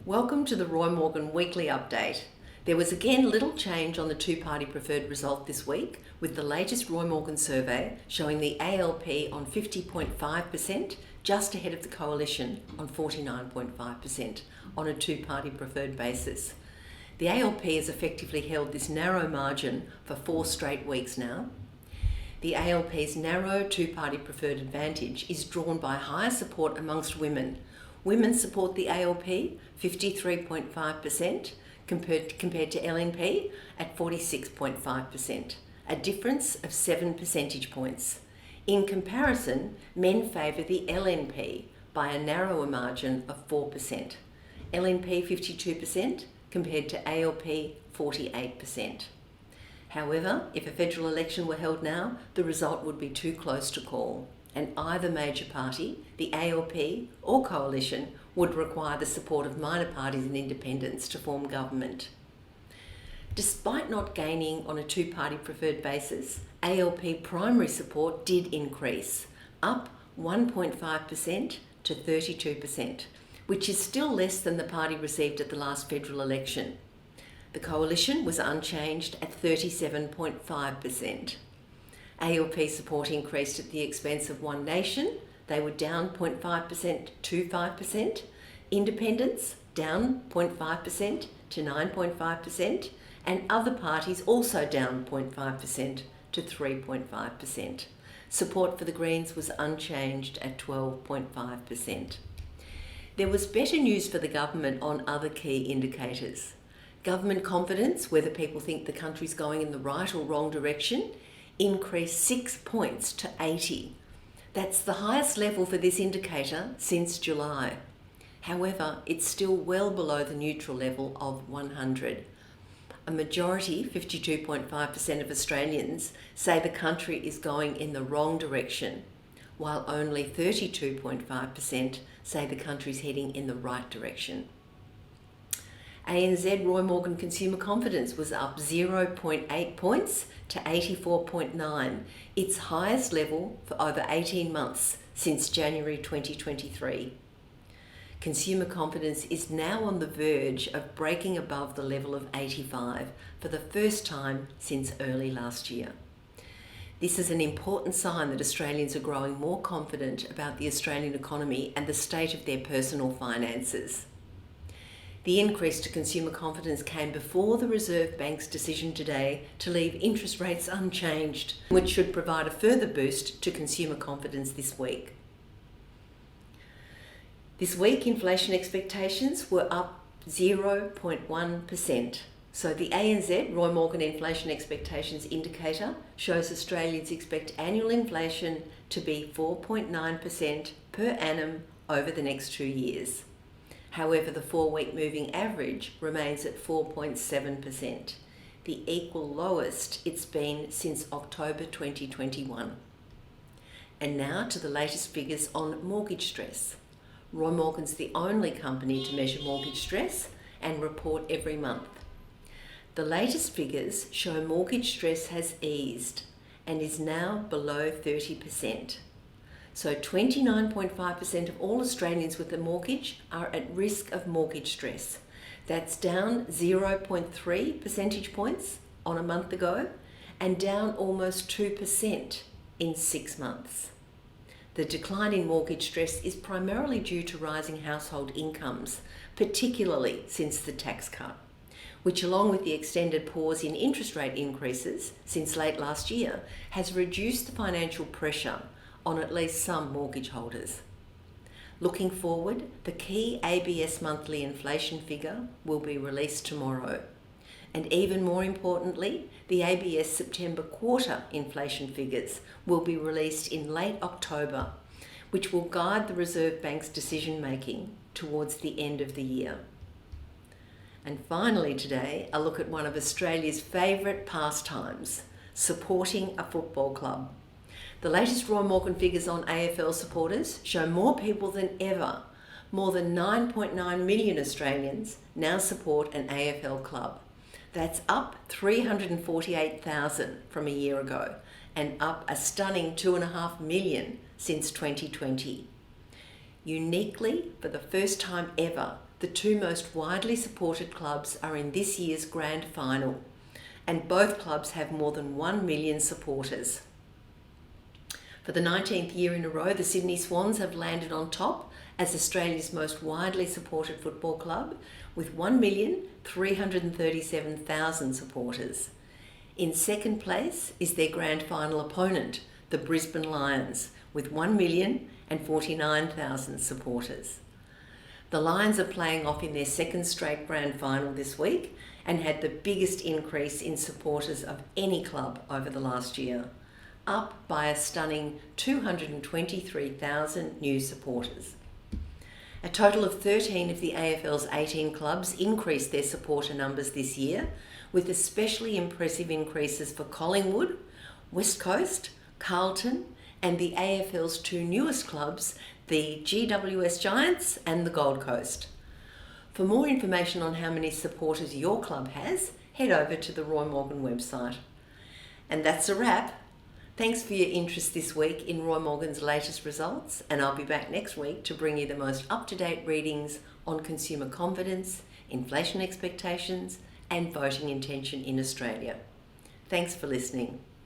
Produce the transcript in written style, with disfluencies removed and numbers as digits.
Welcome to the Roy Morgan Weekly Update. There was again little change on the two-party preferred result this week, with the latest Roy Morgan survey showing the ALP on 50.5%, just ahead of the Coalition on 49.5% on a two-party preferred basis. The ALP has effectively held this narrow margin for 4 straight weeks now. The ALP's narrow two-party preferred advantage is drawn by higher support amongst women. Women support the ALP 53.5% compared to LNP at 46.5%, a difference of 7 percentage points. In comparison, men favour the LNP by a narrower margin of 4%. LNP 52% compared to ALP 48%. However, if a federal election were held now, the result would be too close to call, and either major party, the ALP or Coalition, would require the support of minor parties and independents to form government. Despite not gaining on a two-party preferred basis, ALP primary support did increase, up 1.5% to 32%, which is still less than the party received at the last federal election. The Coalition was unchanged at 37.5%. ALP support increased at the expense of One Nation. They were down 0.5% to 5%. Independents down 0.5% to 9.5%. And other parties also down 0.5% to 3.5%. Support for the Greens was unchanged at 12.5%. There was better news for the government on other key indicators. Government confidence, whether people think the country's going in the right or wrong direction, increased 6 points to 80. That's the highest level for this indicator since July. However, it's still well below the neutral level of 100. A majority, 52.5% of Australians, say the country is going in the wrong direction, while only 32.5% say the country's heading in the right direction. ANZ Roy Morgan Consumer Confidence was up 0.8 points to 84.9, its highest level for over 18 months since January 2023. Consumer confidence is now on the verge of breaking above the level of 85 for the first time since early last year. This is an important sign that Australians are growing more confident about the Australian economy and the state of their personal finances. The increase to consumer confidence came before the Reserve Bank's decision today to leave interest rates unchanged, which should provide a further boost to consumer confidence this week. This week, inflation expectations were up 0.1%. So the ANZ Roy Morgan Inflation Expectations Indicator shows Australians expect annual inflation to be 4.9% per annum over the next 2 years. However, the 4-week moving average remains at 4.7%, the equal lowest it's been since October 2021. And now to the latest figures on mortgage stress. Roy Morgan's the only company to measure mortgage stress and report every month. The latest figures show mortgage stress has eased and is now below 30%. So 29.5% of all Australians with a mortgage are at risk of mortgage stress. That's down 0.3 percentage points on a month ago and down almost 2% in 6 months. The decline in mortgage stress is primarily due to rising household incomes, particularly since the tax cut, which, along with the extended pause in interest rate increases since late last year, has reduced the financial pressure on at least some mortgage holders. Looking forward, the key ABS monthly inflation figure will be released tomorrow. And even more importantly, the ABS September quarter inflation figures will be released in late October, which will guide the Reserve Bank's decision-making towards the end of the year. And finally today, a look at one of Australia's favourite pastimes, supporting a football club. The latest Roy Morgan figures on AFL supporters show more people than ever. More than 9.9 million Australians now support an AFL club. That's up 348,000 from a year ago and up a stunning 2.5 million since 2020. Uniquely, for the first time ever, the two most widely supported clubs are in this year's grand final, and both clubs have more than 1 million supporters. For the 19th year in a row, the Sydney Swans have landed on top as Australia's most widely supported football club, with 1,337,000 supporters. In second place is their grand final opponent, the Brisbane Lions, with 1,049,000 supporters. The Lions are playing off in their second straight grand final this week and had the biggest increase in supporters of any club over the last year, up by a stunning 223,000 new supporters. A total of 13 of the AFL's 18 clubs increased their supporter numbers this year, with especially impressive increases for Collingwood, West Coast, Carlton, and the AFL's two newest clubs, the GWS Giants and the Gold Coast. For more information on how many supporters your club has, head over to the Roy Morgan website. And that's a wrap. Thanks for your interest this week in Roy Morgan's latest results, and I'll be back next week to bring you the most up-to-date readings on consumer confidence, inflation expectations, and voting intention in Australia. Thanks for listening.